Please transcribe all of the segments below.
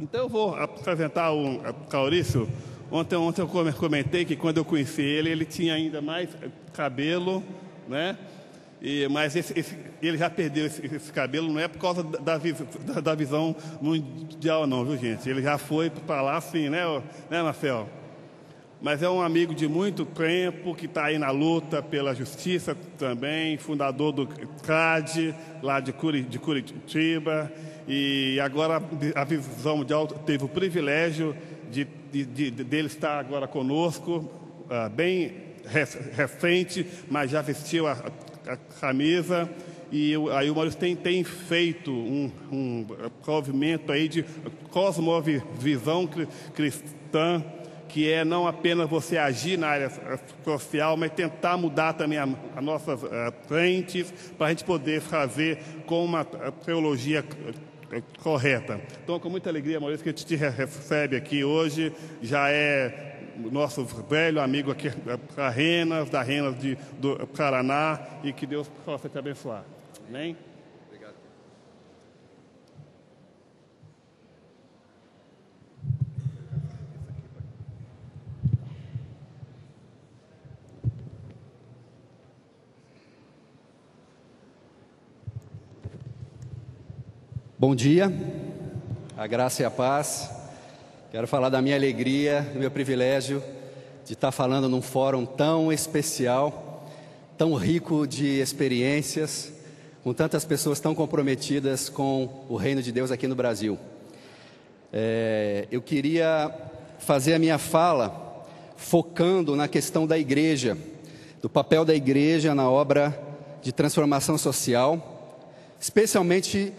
Então eu vou apresentar o Caurício. Ontem eu comentei que quando eu conheci ele, ele tinha ainda mais cabelo, né? Mas ele já perdeu esse cabelo, não é por causa da visão mundial não, viu, gente? Ele já foi para lá assim, né, Marcel? Mas é um amigo de muito tempo, que está aí na luta pela justiça também, fundador do CAD, lá de Curitiba, e agora a Visão Mundial teve o privilégio dele estar agora conosco, bem recente, mas já vestiu a camisa, e aí o Maurício tem feito um movimento aí de cosmovisão cristã, que é não apenas você agir na área social, mas tentar mudar também as nossas frentes, para a gente poder fazer com uma teologia correta. Então, com muita alegria, Maurício, que a gente te recebe aqui hoje, já é nosso velho amigo aqui da Renas do Paraná, e que Deus possa te abençoar. Amém? Obrigado. Bom dia, a graça e a paz. Quero falar da minha alegria, do meu privilégio de estar falando num fórum tão especial, tão rico de experiências, com tantas pessoas tão comprometidas com o reino de Deus aqui no Brasil. Eu queria fazer a minha fala focando na questão da igreja, do papel da igreja na obra de transformação social, especialmente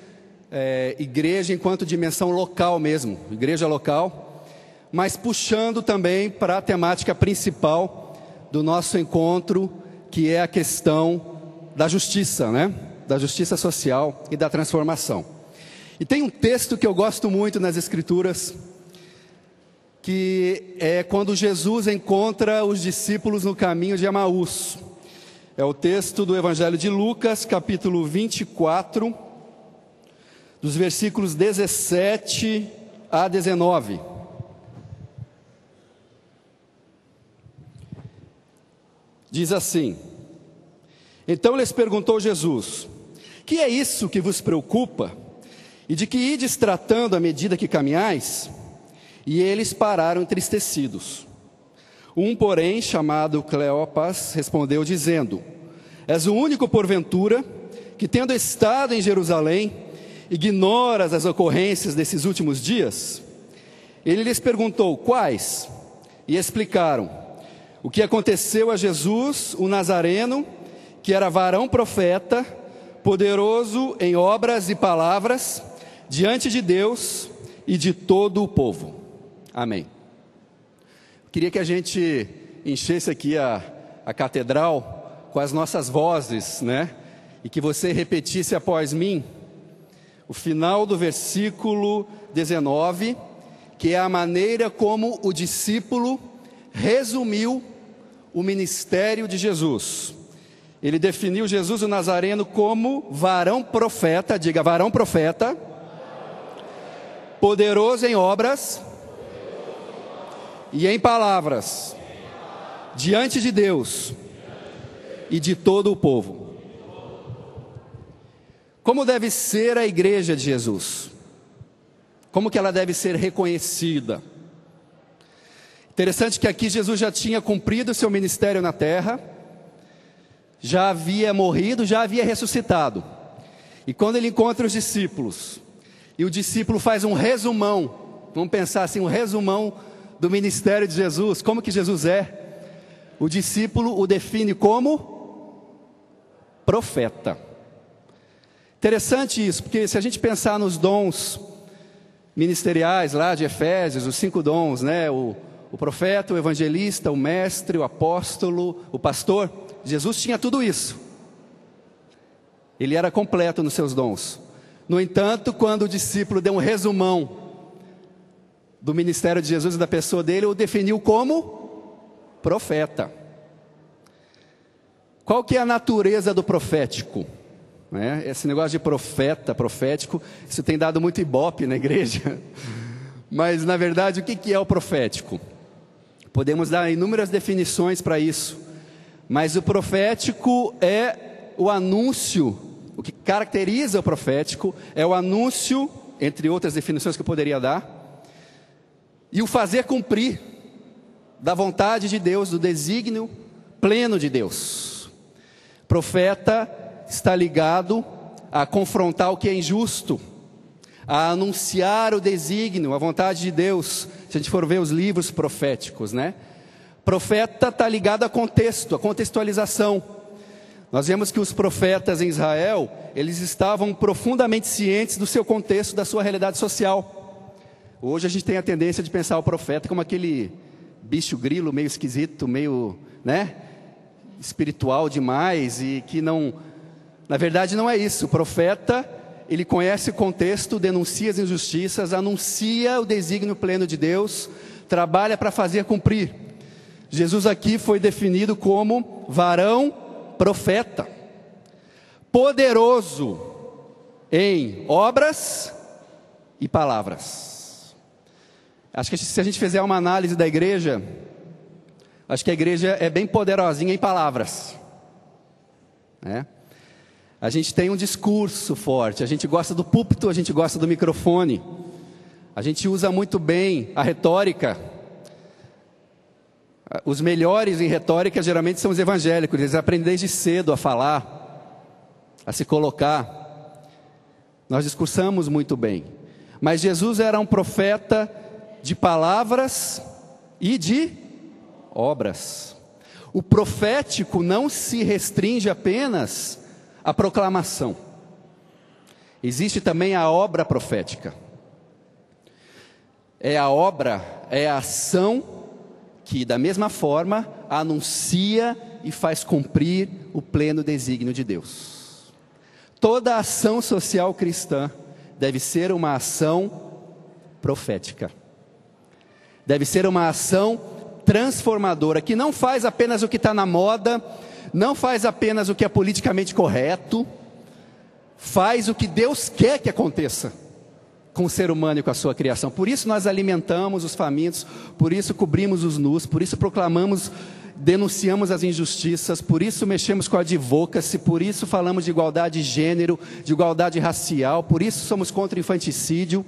igreja enquanto dimensão local mesmo, igreja local, mas puxando também para a temática principal do nosso encontro, que é a questão da justiça, né? Da justiça social e da transformação. E tem um texto que eu gosto muito nas Escrituras, que é quando Jesus encontra os discípulos no caminho de Emaús. É o texto do Evangelho de Lucas, capítulo 24, dos versículos 17 a 19. Diz assim: Então lhes perguntou Jesus: Que é isso que vos preocupa? E de que ides tratando à medida que caminhais? E eles pararam entristecidos. Um, porém, chamado Cleopas, respondeu dizendo: És o único, porventura, que tendo estado em Jerusalém, ignoras as ocorrências desses últimos dias? Ele lhes perguntou: Quais? E explicaram o que aconteceu a Jesus, o Nazareno, que era varão profeta, poderoso em obras e palavras, diante de Deus e de todo o povo. Amém. Queria que a gente enchesse aqui a catedral com as nossas vozes, né? E que você repetisse após mim o final do versículo 19, que é a maneira como o discípulo resumiu o ministério de Jesus. Ele definiu Jesus o Nazareno como varão profeta, diga varão profeta, poderoso em obras e em palavras, diante de Deus e de todo o povo. Como deve ser a igreja de Jesus? Como que ela deve ser reconhecida? Interessante que aqui Jesus já tinha cumprido o seu ministério na terra, já havia morrido, já havia ressuscitado. E quando ele encontra os discípulos, e o discípulo faz um resumão, vamos pensar assim, um resumão do ministério de Jesus, como que Jesus é? O discípulo o define como profeta. Interessante isso, porque se a gente pensar nos dons ministeriais lá de Efésios, os 5 dons, né? O profeta, o evangelista, o mestre, o apóstolo, o pastor, Jesus tinha tudo isso. Ele era completo nos seus dons. No entanto, quando o discípulo deu um resumão do ministério de Jesus e da pessoa dele, o definiu como profeta. Qual que é a natureza do profético? Esse negócio de profeta, profético, isso tem dado muito ibope na igreja. Mas, na verdade, o que é o profético? Podemos dar inúmeras definições para isso, mas o profético é o anúncio, o que caracteriza o profético é o anúncio, entre outras definições que eu poderia dar, e o fazer cumprir da vontade de Deus, do desígnio pleno de Deus. Profeta está ligado a confrontar o que é injusto, a anunciar o desígnio, a vontade de Deus. Se a gente for ver os livros proféticos, né? Profeta está ligado a contexto, a contextualização. Nós vemos que os profetas em Israel, eles estavam profundamente cientes do seu contexto, da sua realidade social. Hoje a gente tem a tendência de pensar o profeta como aquele bicho grilo, meio esquisito, meio, né, espiritual demais, e que não, na verdade não é isso. O profeta, ele conhece o contexto, denuncia as injustiças, anuncia o desígnio pleno de Deus, trabalha para fazer cumprir. Jesus aqui foi definido como varão profeta, poderoso em obras e palavras. Acho que se a gente fizer uma análise da igreja, acho que a igreja é bem poderosinha em palavras, né? A gente tem um discurso forte, a gente gosta do púlpito, a gente gosta do microfone, a gente usa muito bem a retórica. Os melhores em retórica geralmente são os evangélicos, eles aprendem desde cedo a falar, a se colocar. Nós discursamos muito bem, mas Jesus era um profeta de palavras e de obras. O profético não se restringe apenas à proclamação, existe também a obra profética. É a obra, é a ação que, da mesma forma, anuncia e faz cumprir o pleno desígnio de Deus. Toda ação social cristã deve ser uma ação profética. Deve ser uma ação transformadora, que não faz apenas o que está na moda, não faz apenas o que é politicamente correto, faz o que Deus quer que aconteça com o ser humano e com a sua criação. Por isso nós alimentamos os famintos, por isso cobrimos os nus, por isso proclamamos, denunciamos as injustiças, por isso mexemos com a advocacy, por isso falamos de igualdade de gênero, de igualdade racial, por isso somos contra o infanticídio,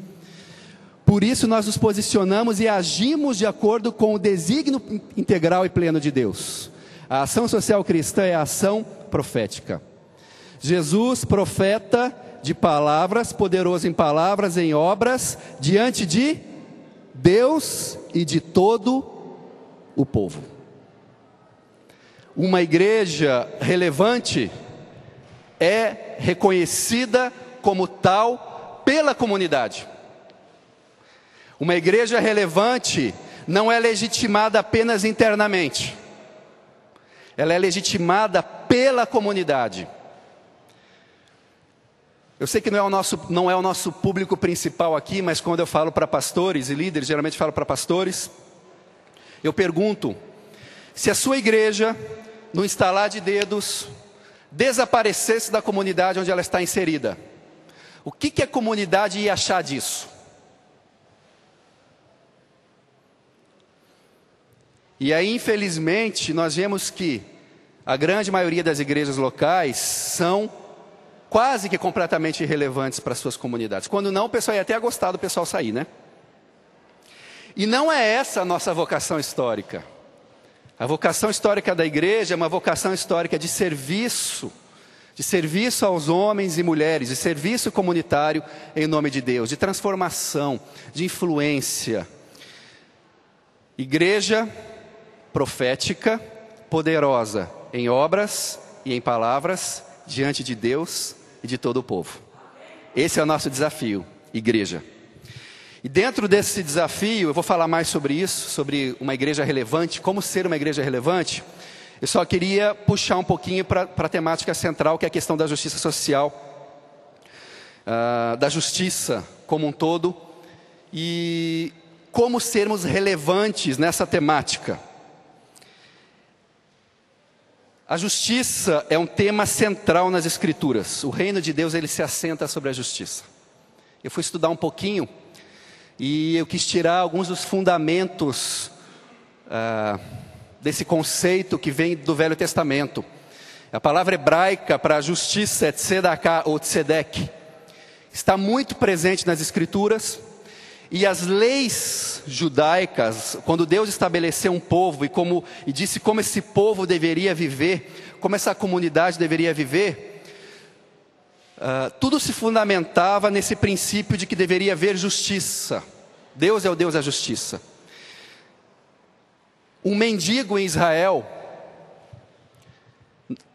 por isso nós nos posicionamos e agimos de acordo com o desígnio integral e pleno de Deus. A ação social cristã é a ação profética. Jesus, profeta de palavras, poderoso em palavras, em obras, diante de Deus e de todo o povo. Uma igreja relevante é reconhecida como tal pela comunidade. Uma igreja relevante não é legitimada apenas internamente, ela é legitimada pela comunidade. Eu sei que não é o nosso público principal aqui, mas quando eu falo para pastores e líderes, geralmente falo para pastores, eu pergunto: se a sua igreja, no estalar de dedos, desaparecesse da comunidade onde ela está inserida, o que a comunidade ia achar disso? E aí, infelizmente, nós vemos que a grande maioria das igrejas locais são quase que completamente irrelevantes para suas comunidades. Quando não, o pessoal ia até gostar do pessoal sair, né? E não é essa a nossa vocação histórica. A vocação histórica da igreja é uma vocação histórica de serviço aos homens e mulheres, de serviço comunitário em nome de Deus, de transformação, de influência. Igreja profética, poderosa em obras e em palavras, diante de Deus e de todo o povo. Esse é o nosso desafio, igreja. E dentro desse desafio, eu vou falar mais sobre isso, sobre uma igreja relevante, como ser uma igreja relevante. Eu só queria puxar um pouquinho para a temática central, que é a questão da justiça social, da justiça como um todo, e como sermos relevantes nessa temática. A justiça é um tema central nas Escrituras. O reino de Deus, ele se assenta sobre a justiça. Eu fui estudar um pouquinho E eu quis tirar alguns dos fundamentos desse conceito que vem do Velho Testamento. A palavra hebraica para justiça é tzedakah ou tzedek. Está muito presente nas Escrituras. E as leis judaicas, quando Deus estabeleceu um povo e disse como esse povo deveria viver, como essa comunidade deveria viver, tudo se fundamentava nesse princípio de que deveria haver justiça. Deus é o Deus da justiça. Um mendigo em Israel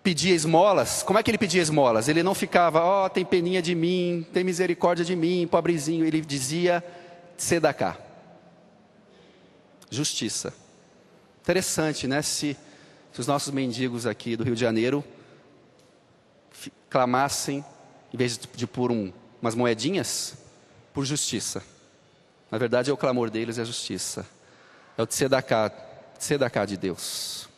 pedia esmolas. Como é que ele pedia esmolas? Ele não ficava, tem peninha de mim, tem misericórdia de mim, pobrezinho. Ele dizia tzedakah, justiça. Interessante, né? Se os nossos mendigos aqui do Rio de Janeiro clamassem, em vez de por umas moedinhas, por justiça. Na verdade, é o clamor deles, é a justiça. É o tzedakah de Deus.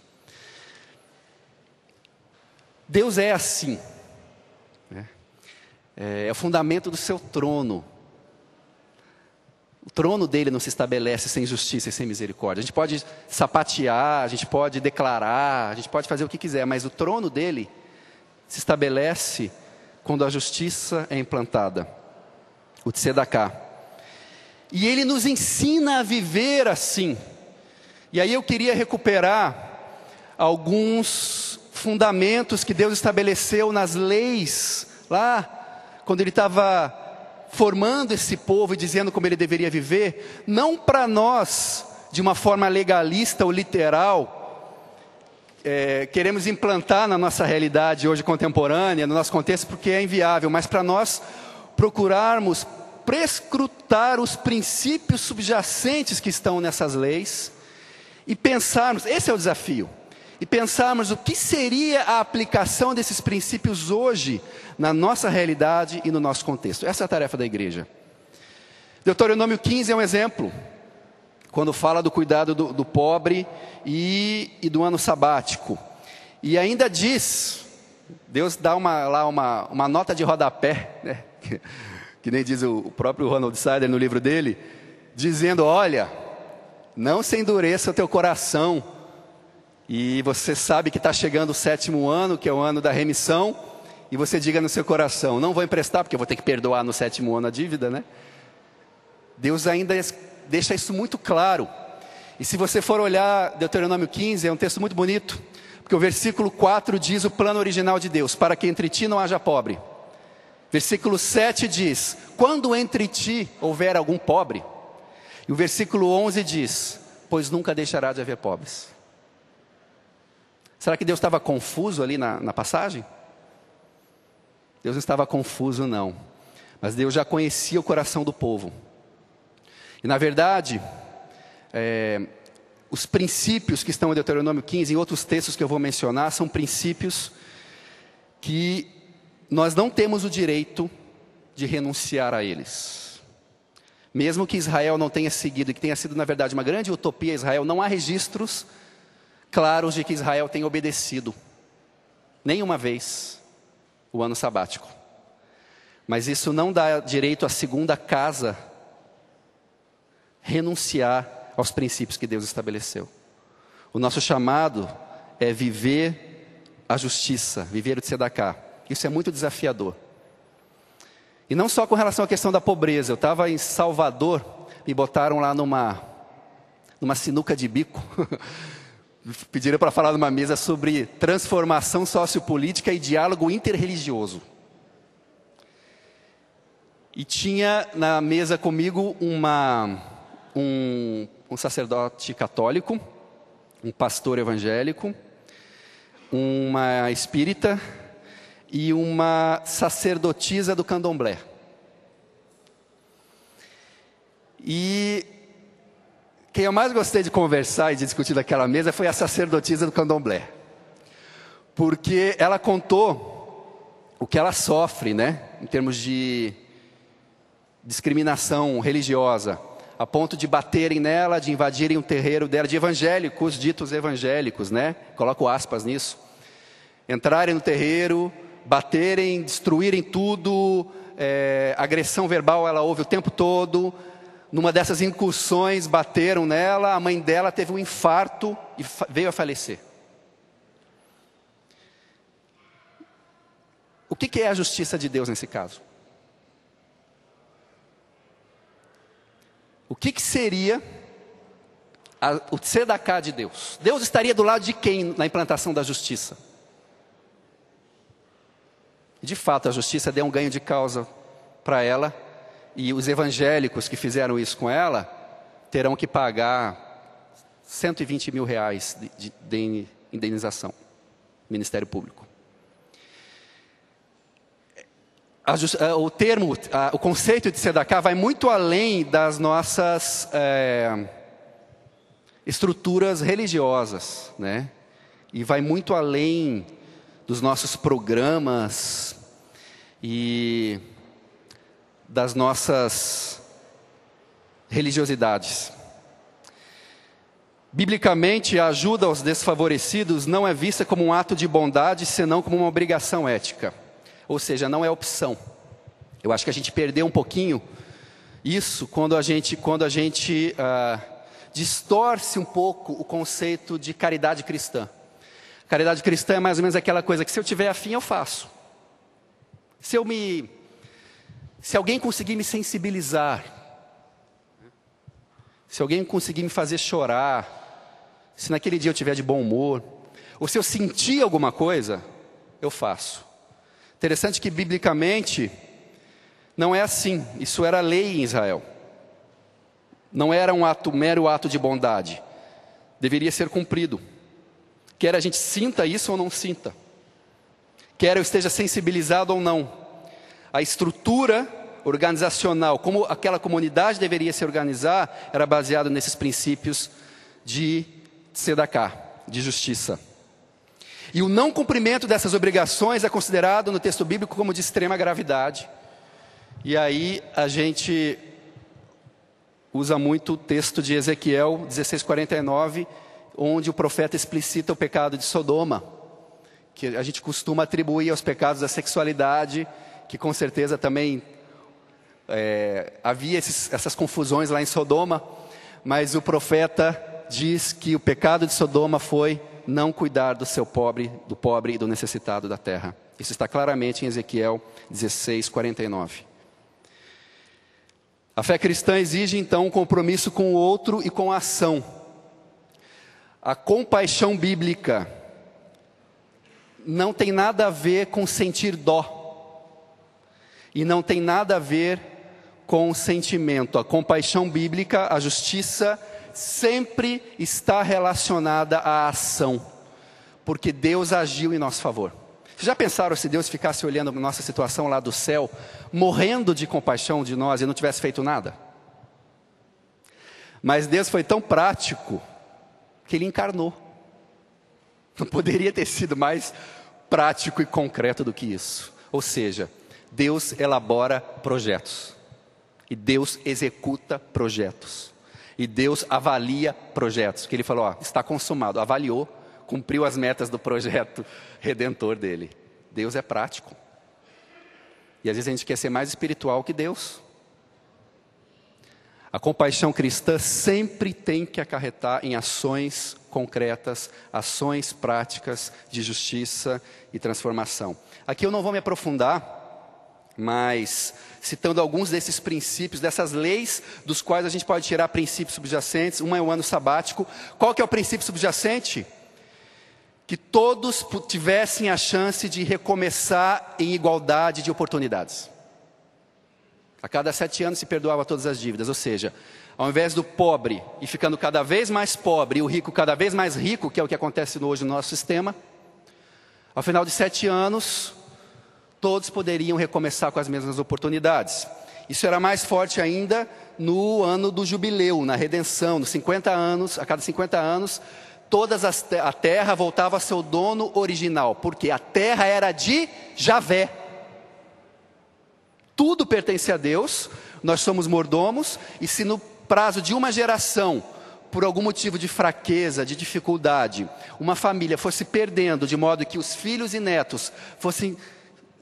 Deus é assim, né? É o fundamento do seu trono. O trono dele não se estabelece sem justiça e sem misericórdia. A gente pode sapatear, a gente pode declarar, a gente pode fazer o que quiser, mas o trono dele se estabelece quando a justiça é implantada. O tzedakah. E ele nos ensina a viver assim. E aí eu queria recuperar alguns fundamentos que Deus estabeleceu nas leis, lá, quando ele estava formando esse povo e dizendo como ele deveria viver, não para nós, de uma forma legalista ou literal, queremos implantar na nossa realidade hoje contemporânea, no nosso contexto, porque é inviável, mas para nós procurarmos prescrutar os princípios subjacentes que estão nessas leis e pensarmos, esse é o desafio, e pensarmos o que seria a aplicação desses princípios hoje na nossa realidade e no nosso contexto. Essa é a tarefa da igreja. Deuteronômio 15 é um exemplo, quando fala do cuidado do pobre e do ano sabático. E ainda diz, Deus dá uma nota de rodapé, né? Que nem diz o próprio Ronald Sider no livro dele, dizendo, olha, não se endureça o teu coração. E você sabe que está chegando o 7º ano, que é o ano da remissão, e você diga no seu coração, não vou emprestar, porque eu vou ter que perdoar no 7º ano a dívida, né? Deus ainda deixa isso muito claro. E se você for olhar Deuteronômio 15, é um texto muito bonito, porque o versículo 4 diz o plano original de Deus, para que entre ti não haja pobre. Versículo 7 diz, quando entre ti houver algum pobre. E o versículo 11 diz, pois nunca deixará de haver pobres. Será que Deus estava confuso ali na passagem? Deus não estava confuso, não. Mas Deus já conhecia o coração do povo. E na verdade, os princípios que estão em Deuteronômio 15, em outros textos que eu vou mencionar, são princípios que nós não temos o direito de renunciar a eles. Mesmo que Israel não tenha seguido, e que tenha sido na verdade uma grande utopia Israel, não há registros claros de que Israel tenha obedecido, nenhuma vez, o ano sabático. Mas isso não dá direito à segunda casa renunciar aos princípios que Deus estabeleceu. O nosso chamado é viver a justiça, viver o tzedakah. Isso é muito desafiador. E não só com relação à questão da pobreza. Eu estava em Salvador, me botaram lá numa sinuca de bico. Pediram para falar numa mesa sobre transformação sociopolítica e diálogo interreligioso. E tinha na mesa comigo um sacerdote católico, um pastor evangélico, uma espírita e uma sacerdotisa do candomblé. E quem eu mais gostei de conversar e de discutir naquela mesa foi a sacerdotisa do candomblé. Porque ela contou o que ela sofre, né, em termos de discriminação religiosa, a ponto de baterem nela, de invadirem o terreiro dela, de evangélicos, ditos evangélicos, né, coloco aspas nisso, entrarem no terreiro, baterem, destruírem tudo, agressão verbal ela ouve o tempo todo, numa dessas incursões, bateram nela, a mãe dela teve um infarto e veio a falecer. O que é a justiça de Deus nesse caso? O que seria o tzedaká de Deus? Deus estaria do lado de quem na implantação da justiça? De fato, a justiça deu um ganho de causa para ela, e os evangélicos que fizeram isso com ela terão que pagar 120 mil reais de indenização, Ministério Público. O conceito de tzedaká vai muito além das nossas estruturas religiosas, né? E vai muito além dos nossos programas e das nossas religiosidades. Biblicamente, a ajuda aos desfavorecidos não é vista como um ato de bondade, senão como uma obrigação ética. Ou seja, não é opção. Eu acho que a gente perdeu um pouquinho isso quando a gente distorce um pouco o conceito de caridade cristã. Caridade cristã é mais ou menos aquela coisa que se eu tiver afim, eu faço. Se alguém conseguir me sensibilizar, se alguém conseguir me fazer chorar, se naquele dia eu estiver de bom humor, ou se eu sentir alguma coisa, eu faço. Interessante que biblicamente não é assim. Isso era lei em Israel. Não era um mero ato de bondade. Deveria ser cumprido. Quer a gente sinta isso ou não sinta. Quer eu esteja sensibilizado ou não. A estrutura organizacional, como aquela comunidade deveria se organizar, era baseada nesses princípios de tzedaká, de justiça. E o não cumprimento dessas obrigações é considerado no texto bíblico como de extrema gravidade. E aí a gente usa muito o texto de Ezequiel 16:49, onde o profeta explicita o pecado de Sodoma, que a gente costuma atribuir aos pecados da sexualidade, que com certeza também havia essas confusões lá em Sodoma, mas o profeta diz que o pecado de Sodoma foi não cuidar do pobre e do necessitado da terra. Isso está claramente em Ezequiel 16:49. A fé cristã exige então um compromisso com o outro e com a ação. A compaixão bíblica não tem nada a ver com sentir dó. E não tem nada a ver com sentimento. A compaixão bíblica, a justiça, sempre está relacionada à ação. Porque Deus agiu em nosso favor. Vocês já pensaram se Deus ficasse olhando a nossa situação lá do céu, morrendo de compaixão de nós e não tivesse feito nada? Mas Deus foi tão prático que Ele encarnou. Não poderia ter sido mais prático e concreto do que isso. Ou seja, Deus elabora projetos. E Deus executa projetos. E Deus avalia projetos. Que Ele falou, está consumado. Avaliou, cumpriu as metas do projeto redentor dele. Deus é prático. E às vezes a gente quer ser mais espiritual que Deus. A compaixão cristã sempre tem que acarretar em ações concretas, ações práticas de justiça e transformação. Aqui eu não vou me aprofundar, mas citando alguns desses princípios, dessas leis, dos quais a gente pode tirar princípios subjacentes. Um é o ano sabático. Qual que é o princípio subjacente? Que todos tivessem a chance de recomeçar em igualdade de oportunidades. A cada 7 anos se perdoava todas as dívidas, ou seja, ao invés do pobre ir ficando cada vez mais pobre e o rico cada vez mais rico, que é o que acontece hoje no nosso sistema, ao final de 7 anos, todos poderiam recomeçar com as mesmas oportunidades. Isso era mais forte ainda no ano do jubileu, na redenção, nos 50 anos, a cada 50 anos, a terra voltava a seu dono original, porque a terra era de Javé. Tudo pertence a Deus, nós somos mordomos, e se no prazo de uma geração, por algum motivo de fraqueza, de dificuldade, uma família fosse perdendo, de modo que os filhos e netos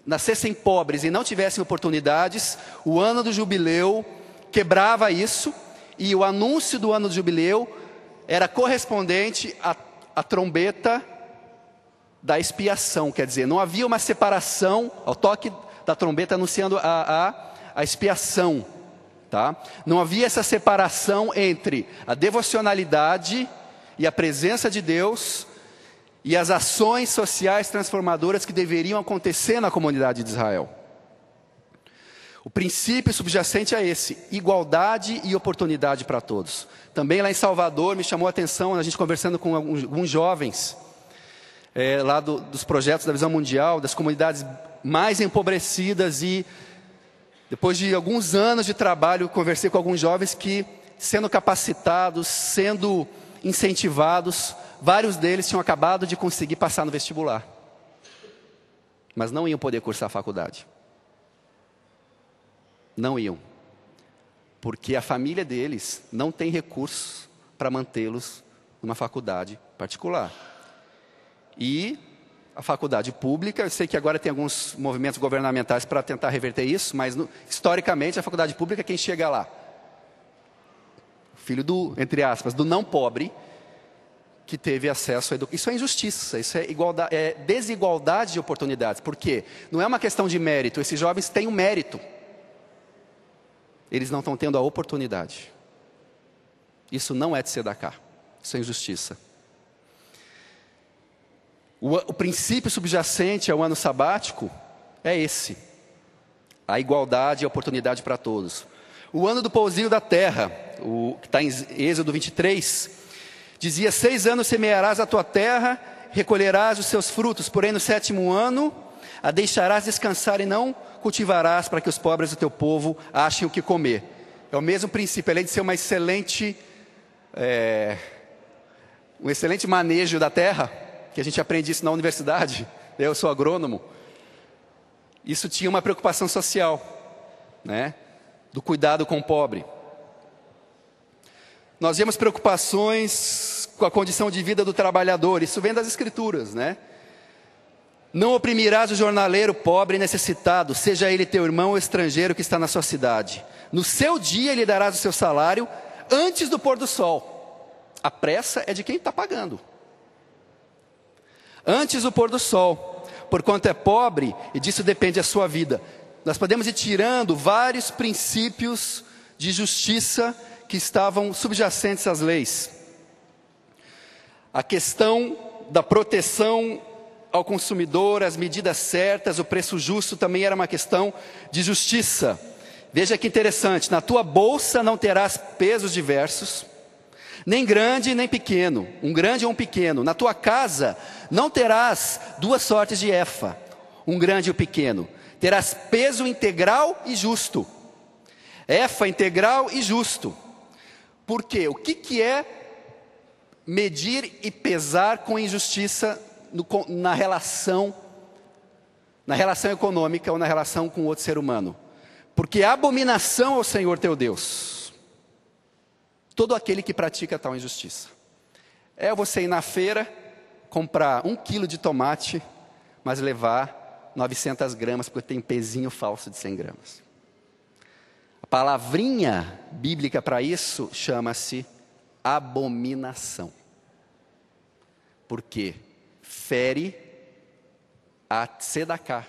nascessem pobres e não tivessem oportunidades, o ano do jubileu quebrava isso, e o anúncio do ano de jubileu era correspondente à trombeta da expiação, quer dizer, não havia uma separação ao toque da trombeta anunciando a expiação, tá? Não havia essa separação entre a devocionalidade e a presença de Deus e as ações sociais transformadoras que deveriam acontecer na comunidade de Israel. O princípio subjacente é esse: igualdade e oportunidade para todos. Também lá em Salvador me chamou a atenção, a gente conversando com alguns jovens, lá dos projetos da Visão Mundial, das comunidades mais empobrecidas, e depois de alguns anos de trabalho, conversei com alguns jovens que, sendo capacitados, sendo incentivados, vários deles tinham acabado de conseguir passar no vestibular, mas não iam poder cursar a faculdade. Não iam, porque a família deles não tem recursos para mantê-los numa faculdade particular. E a faculdade pública, eu sei que agora tem alguns movimentos governamentais para tentar reverter isso, mas historicamente a faculdade pública é quem chega lá. Filho do, entre aspas, do não pobre, que teve acesso a educação. Isso é injustiça, isso é desigualdade de oportunidades. Por quê? Não é uma questão de mérito, esses jovens têm um mérito. Eles não estão tendo a oportunidade. Isso não é tzedakah, isso é injustiça. O princípio subjacente ao ano sabático é esse: a igualdade e a oportunidade para todos. O ano do pousio da terra, que está em Êxodo 23, dizia: 6 anos semearás a tua terra, recolherás os seus frutos, porém no 7º ano a deixarás descansar e não cultivarás, para que os pobres do teu povo achem o que comer. É o mesmo princípio, além de ser um excelente manejo da terra, que a gente aprende isso na universidade, eu sou agrônomo, isso tinha uma preocupação social, né? Do cuidado com o pobre. Nós vemos preocupações com a condição de vida do trabalhador, isso vem das Escrituras, né? Não oprimirás o jornaleiro pobre e necessitado, seja ele teu irmão ou estrangeiro que está na sua cidade. No seu dia lhe darás o seu salário antes do pôr do sol. A pressa é de quem está pagando. Antes do pôr do sol, porquanto é pobre e disso depende a sua vida. Nós podemos ir tirando vários princípios de justiça que estavam subjacentes às leis. A questão da proteção ao consumidor, as medidas certas, o preço justo também era uma questão de justiça. Veja que interessante: na tua bolsa não terás pesos diversos, nem grande nem pequeno, um grande ou um pequeno. Na tua casa não terás 2 sortes de efa, um grande e um pequeno. Terás peso integral e justo. Efa integral e justo. Por quê? O que é medir e pesar com injustiça na relação econômica ou na relação com outro ser humano? Porque a abominação ao Senhor teu Deus todo aquele que pratica tal injustiça. É você ir na feira, comprar 1 quilo de tomate, mas levar 900 gramas, porque tem pezinho falso de 100 gramas. A palavrinha bíblica para isso chama-se abominação. Porque fere a tzedakah,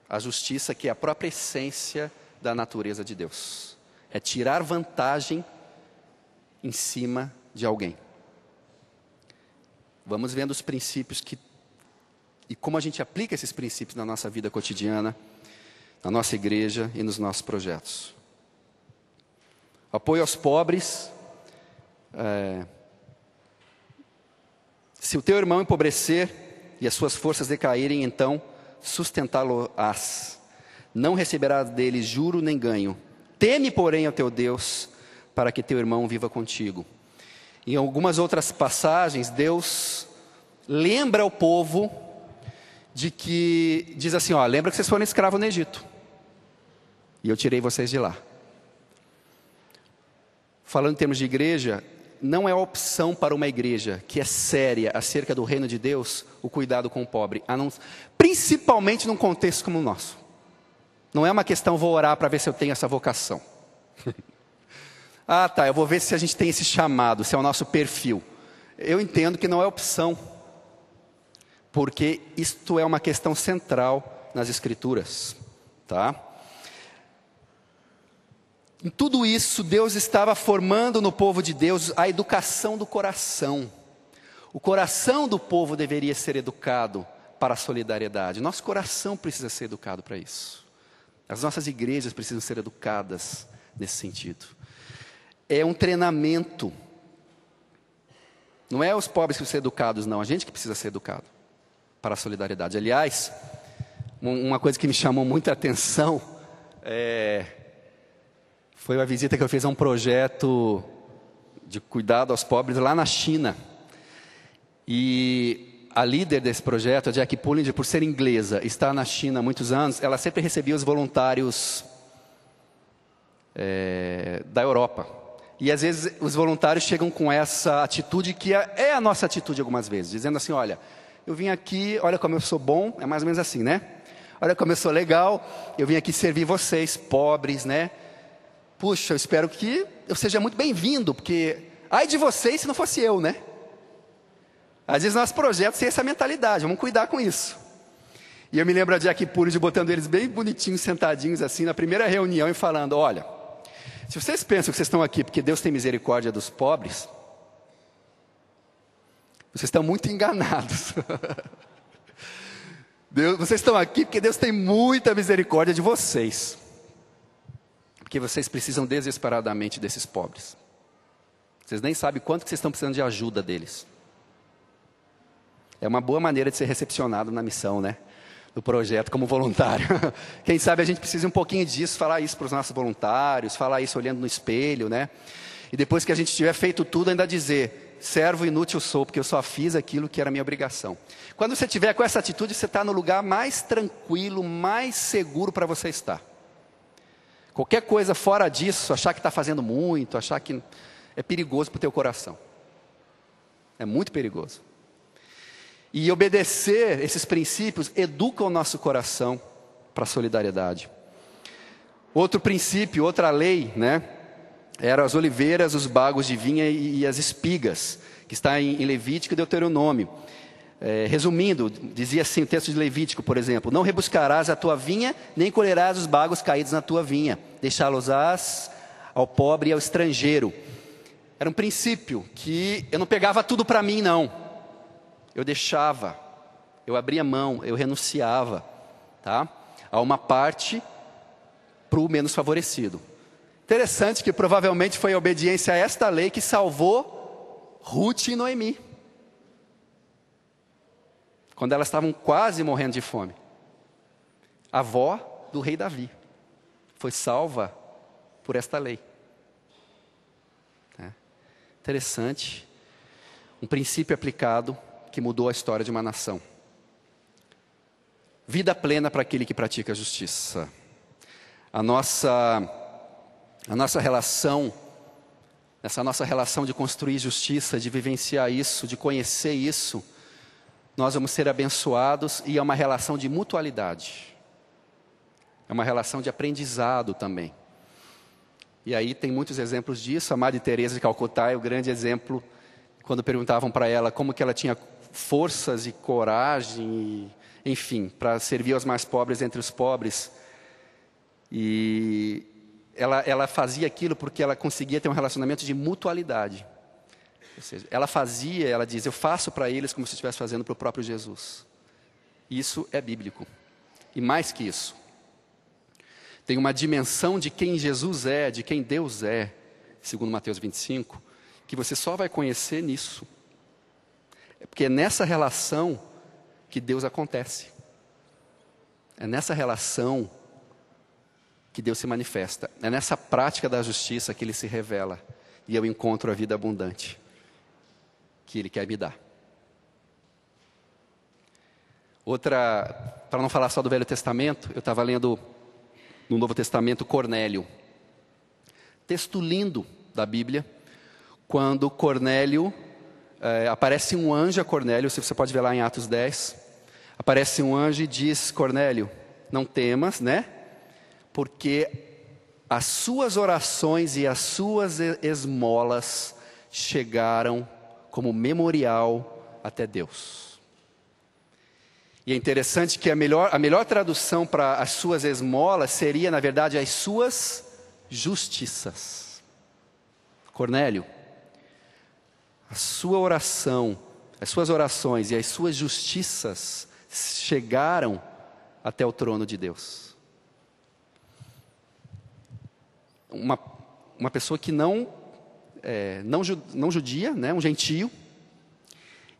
a justiça que é a própria essência da natureza de Deus. É tirar vantagem em cima de alguém. Vamos vendo os princípios e como a gente aplica esses princípios na nossa vida cotidiana, na nossa igreja e nos nossos projetos. Apoio aos pobres. Se o teu irmão empobrecer e as suas forças decaírem, então sustentá-lo-ás. Não receberás dele juro nem ganho. Teme, porém, ao teu Deus, para que teu irmão viva contigo. Em algumas outras passagens, Deus lembra o povo de que, diz assim, lembra que vocês foram escravos no Egito, e eu tirei vocês de lá. Falando em termos de igreja, não é opção para uma igreja que é séria acerca do reino de Deus, o cuidado com o pobre, principalmente num contexto como o nosso. Não é uma questão, vou orar para ver se eu tenho essa vocação. Ah, tá, eu vou ver se a gente tem esse chamado, se é o nosso perfil. Eu entendo que não é opção, porque isto é uma questão central nas Escrituras, tá? Em tudo isso, Deus estava formando no povo de Deus a educação do coração. O coração do povo deveria ser educado para a solidariedade. Nosso coração precisa ser educado para isso. As nossas igrejas precisam ser educadas nesse sentido. É um treinamento. Não é os pobres que precisam ser educados, não. A gente que precisa ser educado para a solidariedade. Aliás, uma coisa que me chamou muita atenção foi uma visita que eu fiz a um projeto de cuidado aos pobres lá na China. E a líder desse projeto, a Jackie Pullinger, por ser inglesa, está na China há muitos anos, ela sempre recebia os voluntários da Europa. E às vezes os voluntários chegam com essa atitude que é a nossa atitude algumas vezes, dizendo assim, olha, eu vim aqui, olha como eu sou bom, é mais ou menos assim, né? Olha como eu sou legal, eu vim aqui servir vocês, pobres, né? Puxa, eu espero que eu seja muito bem-vindo, porque ai de vocês se não fosse eu, né? Às vezes nossos projetos têm essa mentalidade, vamos cuidar com isso. E eu me lembro a Jackie Pullinger botando eles bem bonitinhos, sentadinhos assim, na primeira reunião e falando, olha, se vocês pensam que vocês estão aqui porque Deus tem misericórdia dos pobres, vocês estão muito enganados. Vocês estão aqui porque Deus tem muita misericórdia de vocês. Porque vocês precisam desesperadamente desses pobres. Vocês nem sabem quanto que vocês estão precisando de ajuda deles. É uma boa maneira de ser recepcionado na missão, né? Do projeto como voluntário. Quem sabe a gente precisa um pouquinho disso, falar isso para os nossos voluntários, falar isso olhando no espelho, né? E depois que a gente tiver feito tudo, ainda dizer, servo inútil sou, porque eu só fiz aquilo que era minha obrigação. Quando você tiver com essa atitude, você está no lugar mais tranquilo, mais seguro para você estar. Qualquer coisa fora disso, achar que está fazendo muito, achar que é perigoso para o teu coração. É muito perigoso. E obedecer esses princípios educa o nosso coração para a solidariedade. Outro princípio, outra lei, né? Eram as oliveiras, os bagos de vinha e as espigas, que está em Levítico e Deuteronômio. Resumindo, dizia assim o texto de Levítico, por exemplo, não rebuscarás a tua vinha, nem colherás os bagos caídos na tua vinha, deixá-los-ás ao pobre e ao estrangeiro. Era um princípio que eu não pegava tudo para mim, não. Eu deixava, eu abria mão, eu renunciava, tá? A uma parte para o menos favorecido. Interessante que provavelmente foi a obediência a esta lei que salvou Ruth e Noemi. Quando elas estavam quase morrendo de fome. A avó do rei Davi foi salva por esta lei. Interessante. Um princípio aplicado que mudou a história de uma nação. Vida plena para aquele que pratica a justiça. A nossa relação, essa nossa relação de construir justiça, de vivenciar isso, de conhecer isso, nós vamos ser abençoados e é uma relação de mutualidade. É uma relação de aprendizado também. E aí tem muitos exemplos disso. A Madre Teresa de Calcutá é o grande exemplo, quando perguntavam para ela como que ela tinha forças e coragem, enfim, para servir aos mais pobres entre os pobres. E ela fazia aquilo porque ela conseguia ter um relacionamento de mutualidade. Ou seja, ela diz, eu faço para eles como se estivesse fazendo para o próprio Jesus. Isso é bíblico. E mais que isso, tem uma dimensão de quem Jesus é, de quem Deus é, segundo Mateus 25, que você só vai conhecer nisso. Porque é nessa relação que Deus acontece. É nessa relação que Deus se manifesta. É nessa prática da justiça que Ele se revela. E eu encontro a vida abundante que Ele quer me dar. Outra, para não falar só do Velho Testamento, eu estava lendo no Novo Testamento Cornélio. Texto lindo da Bíblia, quando Cornélio, aparece um anjo a Cornélio, você pode ver lá em Atos 10, aparece um anjo e diz, Cornélio, não temas, né? Porque as suas orações e as suas esmolas chegaram como memorial até Deus. E é interessante que a melhor tradução para as suas esmolas seria, na verdade, as suas justiças. Cornélio, a sua oração, as suas orações e as suas justiças chegaram até o trono de Deus. Uma pessoa que não judia, né, um gentio,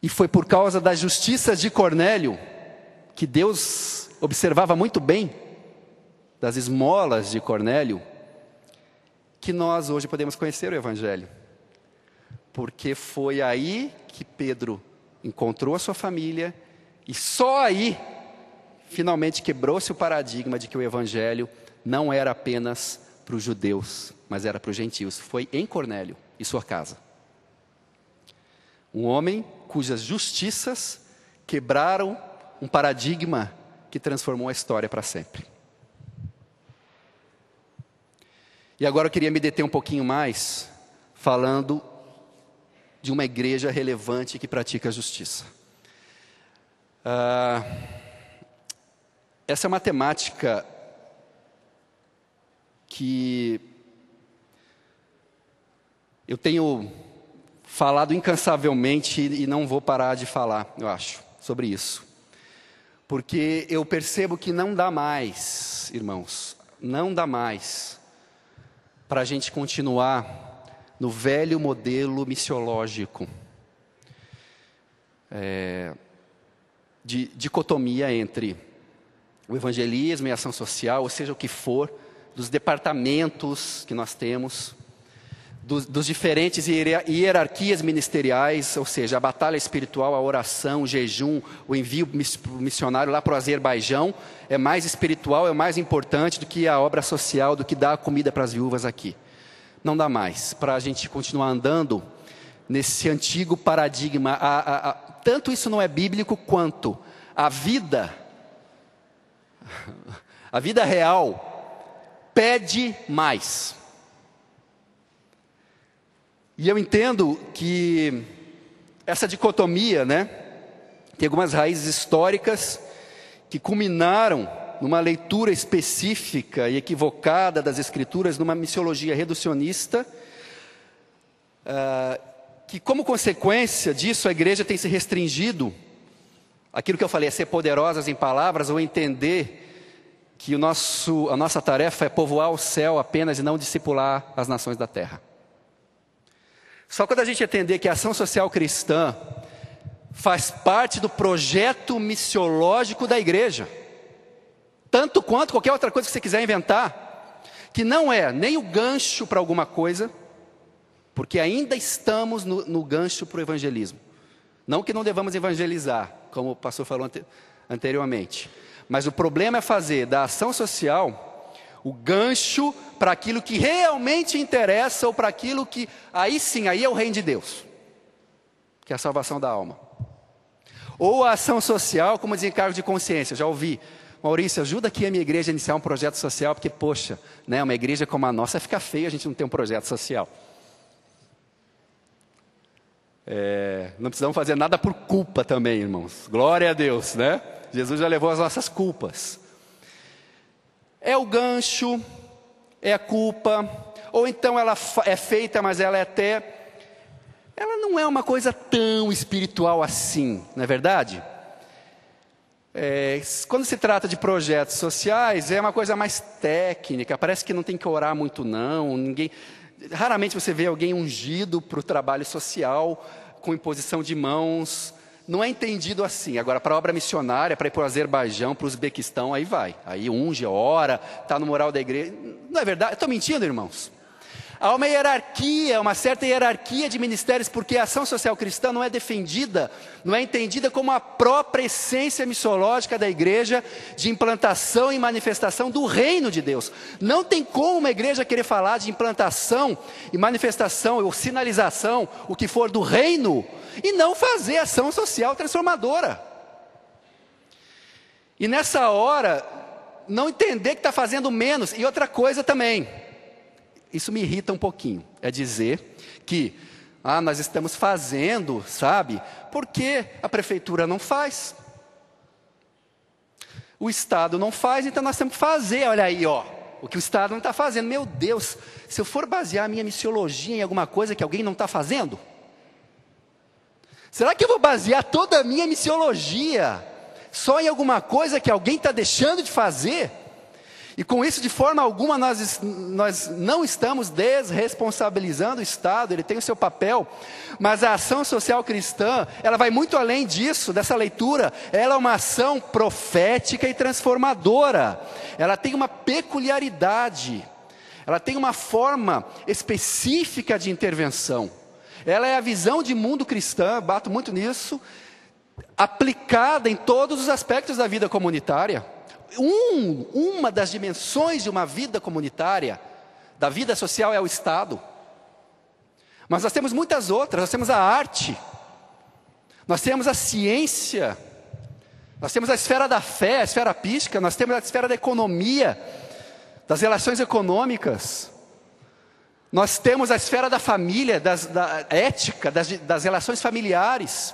e foi por causa das justiças de Cornélio, que Deus observava muito bem, das esmolas de Cornélio, que nós hoje podemos conhecer o Evangelho. Porque foi aí que Pedro encontrou a sua família, e só aí, finalmente quebrou-se o paradigma de que o Evangelho não era apenas para os judeus, mas era para os gentios. Foi em Cornélio e sua casa. Um homem cujas justiças quebraram um paradigma que transformou a história para sempre. E agora eu queria me deter um pouquinho mais, falando de uma igreja relevante que pratica a justiça. Essa é uma temática que eu tenho falado incansavelmente e não vou parar de falar, eu acho, sobre isso. Porque eu percebo que não dá mais, irmãos, não dá mais para a gente continuar no velho modelo missiológico, de dicotomia entre o evangelismo e a ação social, ou seja, o que for, dos departamentos que nós temos, dos diferentes hierarquias ministeriais, ou seja, a batalha espiritual, a oração, o jejum, o envio missionário lá para o Azerbaijão, é mais espiritual, é mais importante do que a obra social, do que dar comida para as viúvas aqui. Não dá mais para a gente continuar andando nesse antigo paradigma. Tanto isso não é bíblico quanto a vida real pede mais. E eu entendo que essa dicotomia, né, tem algumas raízes históricas que culminaram numa leitura específica e equivocada das Escrituras, numa missiologia reducionista, que como consequência disso a igreja tem se restringido, aquilo que eu falei, a ser poderosas em palavras, ou entender que a nossa tarefa é povoar o céu apenas e não discipular as nações da terra. Só quando a gente entender que a ação social cristã faz parte do projeto missiológico da igreja, tanto quanto qualquer outra coisa que você quiser inventar, que não é nem o gancho para alguma coisa, porque ainda estamos no gancho para o evangelismo. Não que não devamos evangelizar, como o pastor falou anteriormente, mas o problema é fazer da ação social o gancho para aquilo que realmente interessa, ou para aquilo que, aí sim, aí é o reino de Deus, que é a salvação da alma. Ou a ação social como desencargo de consciência. Já ouvi, Maurício, ajuda aqui a minha igreja a iniciar um projeto social, porque, poxa, né, uma igreja como a nossa fica feio a gente não ter um projeto social. Não precisamos fazer nada por culpa também, irmãos. Glória a Deus, né? Jesus já levou as nossas culpas. É o gancho, é a culpa, ou então ela é feita, mas ela não é uma coisa tão espiritual assim, não é verdade? Quando se trata de projetos sociais, é uma coisa mais técnica, parece que não tem que orar muito não, raramente você vê alguém ungido para o trabalho social, com imposição de mãos. Não é entendido assim. Agora, para a obra missionária, para ir para o Azerbaijão, para o Uzbequistão, aí vai. Aí unge, ora, está no moral da igreja. Não é verdade? Estou mentindo, irmãos? Há uma hierarquia, uma certa hierarquia de ministérios, porque a ação social cristã não é defendida, não é entendida como a própria essência missiológica da igreja, de implantação e manifestação do reino de Deus. Não tem como uma igreja querer falar de implantação e manifestação, ou sinalização, o que for do reino, e não fazer ação social transformadora. E nessa hora, não entender que está fazendo menos. E outra coisa também, Isso me irrita um pouquinho. É dizer que nós estamos fazendo, sabe? Porque a prefeitura não faz. O Estado não faz, então nós temos que fazer. Olha aí, ó, o que o Estado não está fazendo. Meu Deus, se eu for basear a minha missiologia em alguma coisa que alguém não está fazendo, será que eu vou basear toda a minha missiologia só em alguma coisa que alguém está deixando de fazer? E com isso, de forma alguma, nós não estamos desresponsabilizando o Estado, ele tem o seu papel, mas a ação social cristã, ela vai muito além disso, dessa leitura. Ela é uma ação profética e transformadora. Ela tem uma peculiaridade, ela tem uma forma específica de intervenção. Ela é a visão de mundo cristã, bato muito nisso, aplicada em todos os aspectos da vida comunitária. Uma das dimensões de uma vida comunitária, da vida social, é o Estado. Mas nós temos muitas outras. Nós temos a arte, nós temos a ciência, nós temos a esfera da fé, a esfera pística, nós temos a esfera da economia, das relações econômicas, nós temos a esfera da família, da ética, das relações familiares.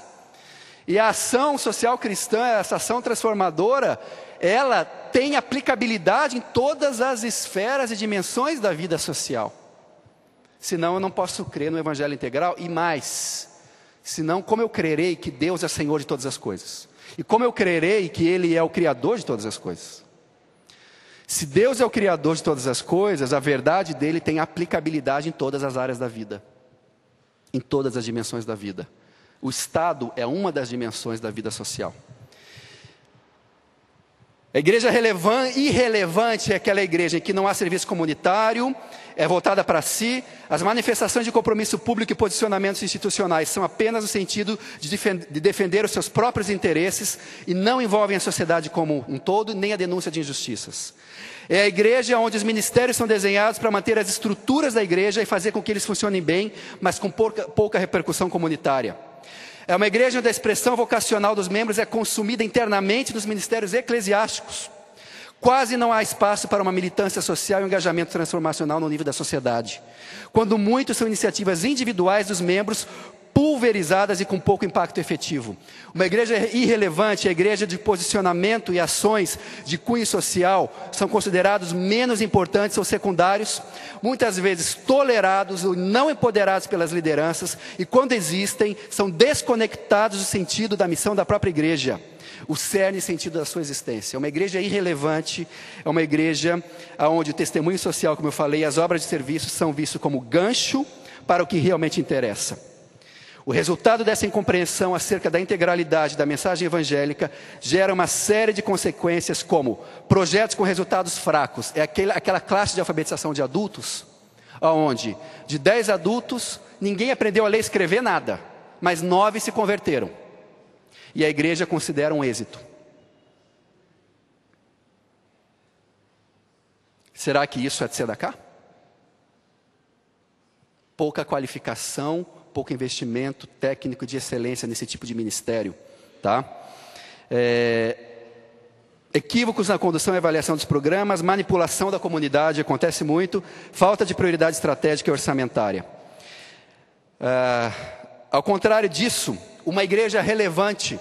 E a ação social cristã, essa ação transformadora, ela tem aplicabilidade em todas as esferas e dimensões da vida social. Senão eu não posso crer no Evangelho integral. E mais, senão como eu crerei que Deus é Senhor de todas as coisas? E como eu crerei que Ele é o Criador de todas as coisas? Se Deus é o Criador de todas as coisas, a verdade dEle tem aplicabilidade em todas as áreas da vida, em todas as dimensões da vida. O Estado é uma das dimensões da vida social. A igreja irrelevante é aquela igreja em que não há serviço comunitário, é voltada para si. As manifestações de compromisso público e posicionamentos institucionais são apenas no sentido de defender os seus próprios interesses e não envolvem a sociedade como um todo, nem a denúncia de injustiças. É a igreja onde os ministérios são desenhados para manter as estruturas da igreja e fazer com que eles funcionem bem, mas com pouca repercussão comunitária. É uma igreja onde a expressão vocacional dos membros é consumida internamente nos ministérios eclesiásticos. Quase não há espaço para uma militância social e um engajamento transformacional no nível da sociedade. Quando muito são iniciativas individuais dos membros, pulverizadas e com pouco impacto efetivo. Uma igreja irrelevante, a igreja de posicionamento e ações de cunho social, são considerados menos importantes ou secundários, muitas vezes tolerados ou não empoderados pelas lideranças, e quando existem, são desconectados do sentido da missão da própria igreja, o cerne e sentido da sua existência. É uma igreja irrelevante, é uma igreja onde o testemunho social, como eu falei, as obras de serviço são vistos como gancho para o que realmente interessa. O resultado dessa incompreensão acerca da integralidade da mensagem evangélica gera uma série de consequências, como projetos com resultados fracos. É aquela classe de alfabetização de adultos, onde de 10 adultos, ninguém aprendeu a ler e escrever nada, mas 9 se converteram. E a igreja considera um êxito. Será que isso é de tzedaká? Pouca qualificação, pouco investimento técnico de excelência nesse tipo de ministério, tá? Equívocos na condução e avaliação dos programas, manipulação da comunidade, acontece muito, falta de prioridade estratégica e orçamentária. Ao contrário disso, uma igreja relevante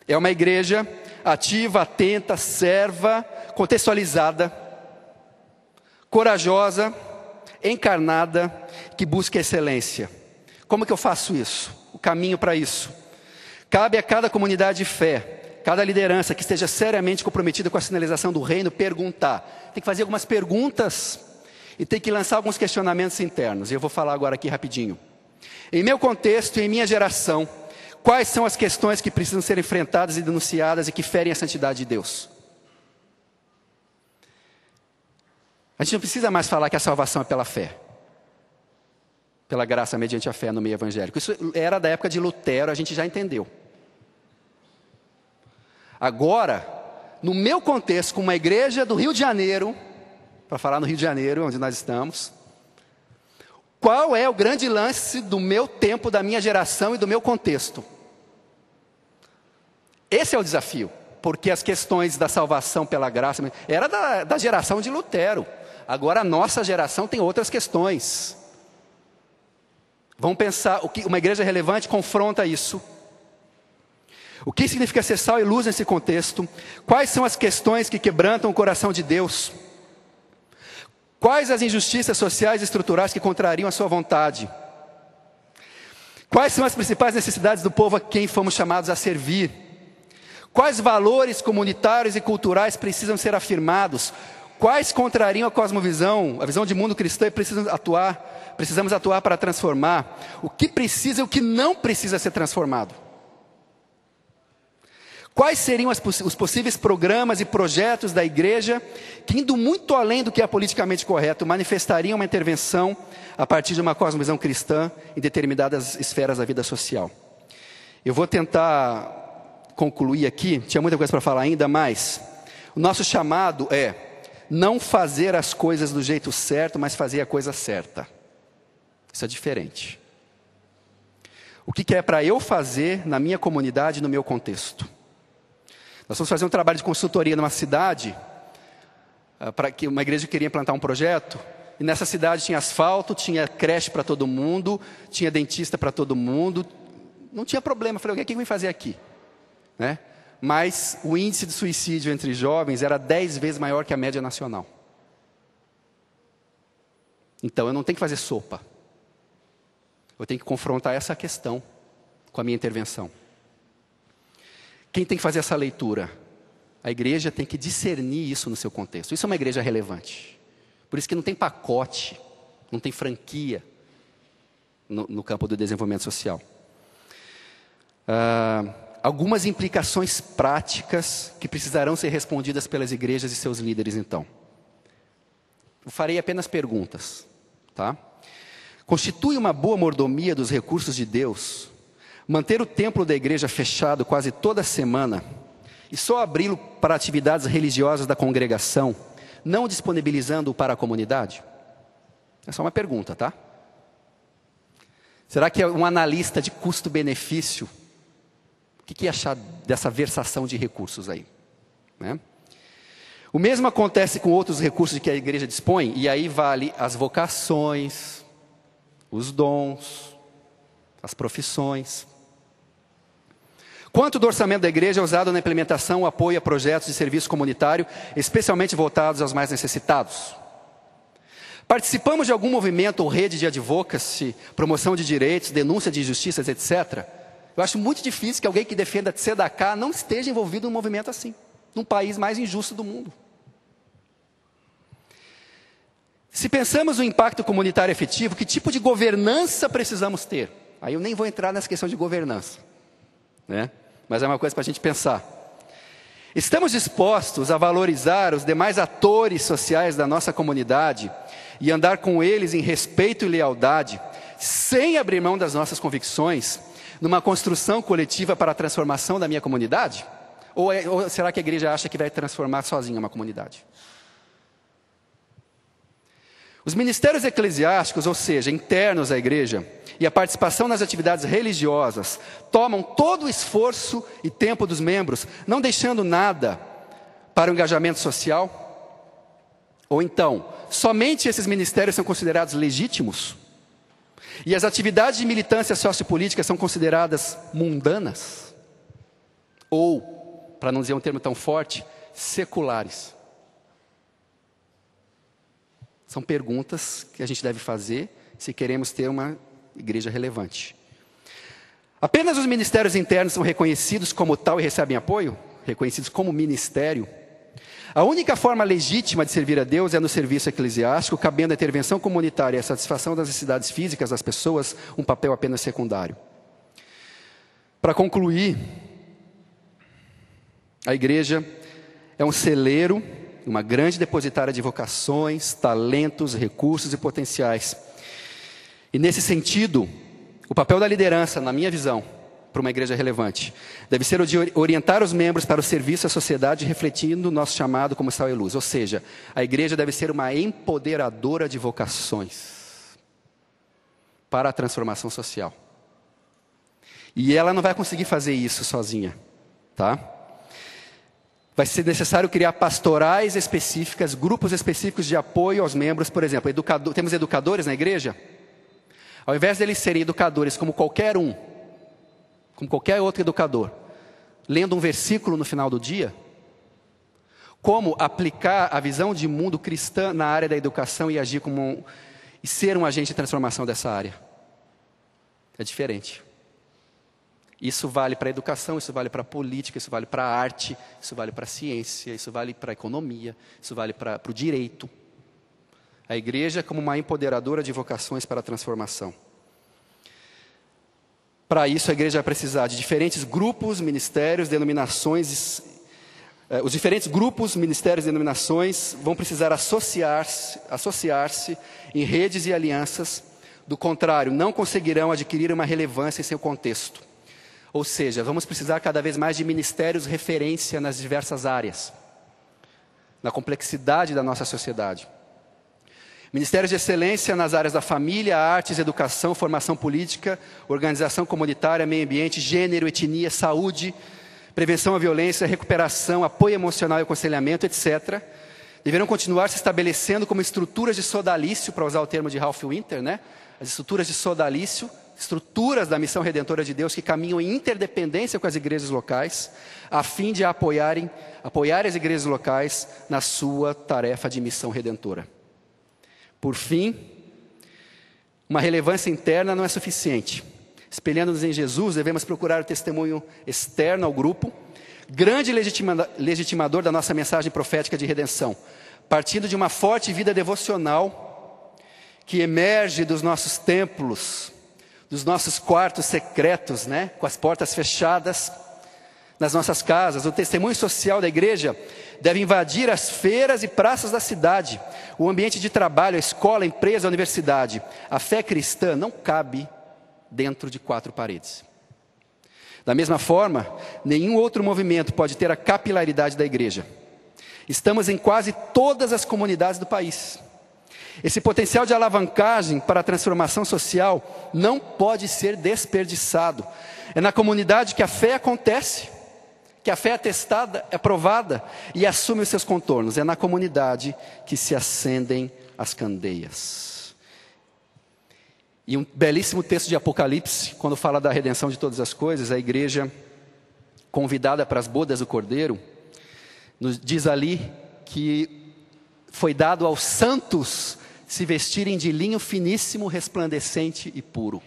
é uma igreja ativa, atenta, serva, contextualizada, corajosa, encarnada, que busca excelência. Como que eu faço isso? O caminho para isso. Cabe a cada comunidade de fé, cada liderança que esteja seriamente comprometida com a sinalização do reino, perguntar. Tem que fazer algumas perguntas e tem que lançar alguns questionamentos internos. E eu vou falar agora aqui rapidinho. Em meu contexto e em minha geração, quais são as questões que precisam ser enfrentadas e denunciadas e que ferem a santidade de Deus? A gente não precisa mais falar que a salvação é pela fé, pela graça mediante a fé no meio evangélico. Isso era da época de Lutero, a gente já entendeu. Agora, no meu contexto, com uma igreja do Rio de Janeiro, para falar no Rio de Janeiro, onde nós estamos, qual é o grande lance do meu tempo, da minha geração e do meu contexto? Esse é o desafio, porque as questões da salvação pela graça, era da geração de Lutero. Agora a nossa geração tem outras questões. Vamos pensar, o que uma igreja relevante confronta isso. O que significa ser sal e luz nesse contexto? Quais são as questões que quebrantam o coração de Deus? Quais as injustiças sociais e estruturais que contrariam a sua vontade? Quais são as principais necessidades do povo a quem fomos chamados a servir? Quais valores comunitários e culturais precisam ser afirmados? Quais contrariam a cosmovisão, a visão de mundo cristã e precisamos atuar para transformar? O que precisa e o que não precisa ser transformado? Quais seriam os possíveis programas e projetos da igreja que, indo muito além do que é politicamente correto, manifestariam uma intervenção a partir de uma cosmovisão cristã em determinadas esferas da vida social? Eu vou tentar concluir aqui, tinha muita coisa para falar ainda, mas o nosso chamado é não fazer as coisas do jeito certo, mas fazer a coisa certa. Isso é diferente. O que é para eu fazer na minha comunidade, no meu contexto? Nós fomos fazer um trabalho de consultoria numa cidade, para que uma igreja queria implantar um projeto, e nessa cidade tinha asfalto, tinha creche para todo mundo, tinha dentista para todo mundo, não tinha problema. Eu falei, o que eu vim fazer aqui? Né? Mas o índice de suicídio entre jovens era 10 vezes maior que a média nacional. Então eu não tenho que fazer sopa. Eu tenho que confrontar essa questão com a minha intervenção. Quem tem que fazer essa leitura? A igreja tem que discernir isso no seu contexto. Isso é uma igreja relevante. Por isso que não tem pacote, não tem franquia no campo do desenvolvimento social. Algumas implicações práticas que precisarão ser respondidas pelas igrejas e seus líderes, então. Eu farei apenas perguntas, tá? Constitui uma boa mordomia dos recursos de Deus manter o templo da igreja fechado quase toda semana e só abri-lo para atividades religiosas da congregação, não disponibilizando-o para a comunidade? É só uma pergunta, tá? Será que um analista de custo-benefício, o que ia achar dessa versação de recursos aí? Né? O mesmo acontece com outros recursos de que a igreja dispõe, e aí vale as vocações, os dons, as profissões. Quanto do orçamento da igreja é usado na implementação, apoio a projetos de serviço comunitário, especialmente voltados aos mais necessitados? Participamos de algum movimento ou rede de advocacy, promoção de direitos, denúncia de injustiças, etc.? Eu acho muito difícil que alguém que defenda de tzedakah não esteja envolvido num movimento assim, num país mais injusto do mundo. Se pensamos no impacto comunitário efetivo, que tipo de governança precisamos ter? Aí eu nem vou entrar nessa questão de governança, né? Mas é uma coisa para a gente pensar. Estamos dispostos a valorizar os demais atores sociais da nossa comunidade e andar com eles em respeito e lealdade, sem abrir mão das nossas convicções, numa construção coletiva para a transformação da minha comunidade? Ou será que a igreja acha que vai transformar sozinha uma comunidade? Os ministérios eclesiásticos, ou seja, internos à igreja, e a participação nas atividades religiosas, tomam todo o esforço e tempo dos membros, não deixando nada para o engajamento social? Ou então, somente esses ministérios são considerados legítimos? E as atividades de militância sociopolítica são consideradas mundanas? Ou, para não dizer um termo tão forte, seculares? São perguntas que a gente deve fazer se queremos ter uma igreja relevante. Apenas os ministérios internos são reconhecidos como tal e recebem apoio? Reconhecidos como ministério? A única forma legítima de servir a Deus é no serviço eclesiástico, cabendo a intervenção comunitária e a satisfação das necessidades físicas das pessoas, um papel apenas secundário. Para concluir, a igreja é um celeiro, uma grande depositária de vocações, talentos, recursos e potenciais. E nesse sentido, o papel da liderança, na minha visão, para uma igreja relevante, deve ser o de orientar os membros para o serviço à sociedade, refletindo o nosso chamado como sal e luz. Ou seja, a igreja deve ser uma empoderadora de vocações para a transformação social. E ela não vai conseguir fazer isso sozinha, tá? Vai ser necessário criar pastorais específicas, grupos específicos de apoio aos membros. Por exemplo, temos educadores na igreja. Ao invés deles serem educadores como qualquer outro educador, lendo um versículo no final do dia, como aplicar a visão de mundo cristã na área da educação e agir e ser um agente de transformação dessa área. É diferente. Isso vale para a educação, isso vale para a política, isso vale para a arte, isso vale para a ciência, isso vale para a economia, isso vale para o direito. A igreja como uma empoderadora de vocações para a transformação. Para isso, a igreja vai precisar de diferentes grupos, ministérios, denominações. Os diferentes grupos, ministérios e denominações vão precisar associar-se em redes e alianças. Do contrário, não conseguirão adquirir uma relevância em seu contexto. Ou seja, vamos precisar cada vez mais de ministérios referência nas diversas áreas, na complexidade da nossa sociedade. Ministérios de excelência nas áreas da família, artes, educação, formação política, organização comunitária, meio ambiente, gênero, etnia, saúde, prevenção à violência, recuperação, apoio emocional e aconselhamento, etc. Deverão continuar se estabelecendo como estruturas de sodalício, para usar o termo de Ralph Winter, né? As estruturas de sodalício, estruturas da missão redentora de Deus que caminham em interdependência com as igrejas locais, a fim de apoiar as igrejas locais na sua tarefa de missão redentora. Por fim, uma relevância interna não é suficiente. Espelhando-nos em Jesus, devemos procurar o testemunho externo ao grupo, grande legitimador da nossa mensagem profética de redenção, partindo de uma forte vida devocional que emerge dos nossos templos, dos nossos quartos secretos, né? Com as portas fechadas, nas nossas casas. O testemunho social da igreja deve invadir as feiras e praças da cidade, o ambiente de trabalho, a escola, a empresa, a universidade. A fé cristã não cabe dentro de 4 paredes. Da mesma forma, nenhum outro movimento pode ter a capilaridade da igreja. Estamos em quase todas as comunidades do país. Esse potencial de alavancagem para a transformação social não pode ser desperdiçado. É na comunidade que a fé acontece, que a fé é testada, é provada e assume os seus contornos. É na comunidade que se acendem as candeias. E um belíssimo texto de Apocalipse, quando fala da redenção de todas as coisas, a igreja convidada para as bodas do Cordeiro, nos diz ali que foi dado aos santos se vestirem de linho finíssimo, resplandecente e puro.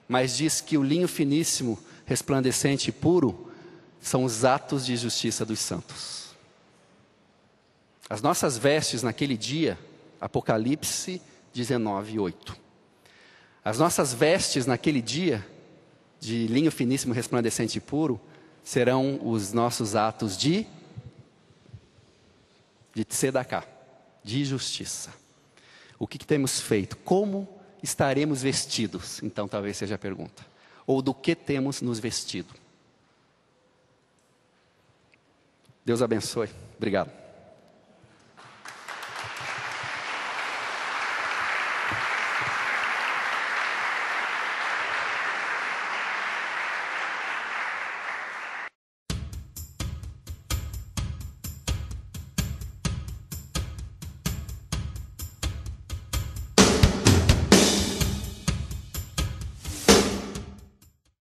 Mas diz que o linho finíssimo, resplandecente e puro são os atos de justiça dos santos. As nossas vestes naquele dia, Apocalipse 19:8. As nossas vestes naquele dia, de linho finíssimo, resplandecente e puro, serão os nossos atos de tzedaká, de justiça. O que temos feito? Como estaremos vestidos? Então talvez seja a pergunta. Ou do que temos nos vestido? Deus abençoe. Obrigado.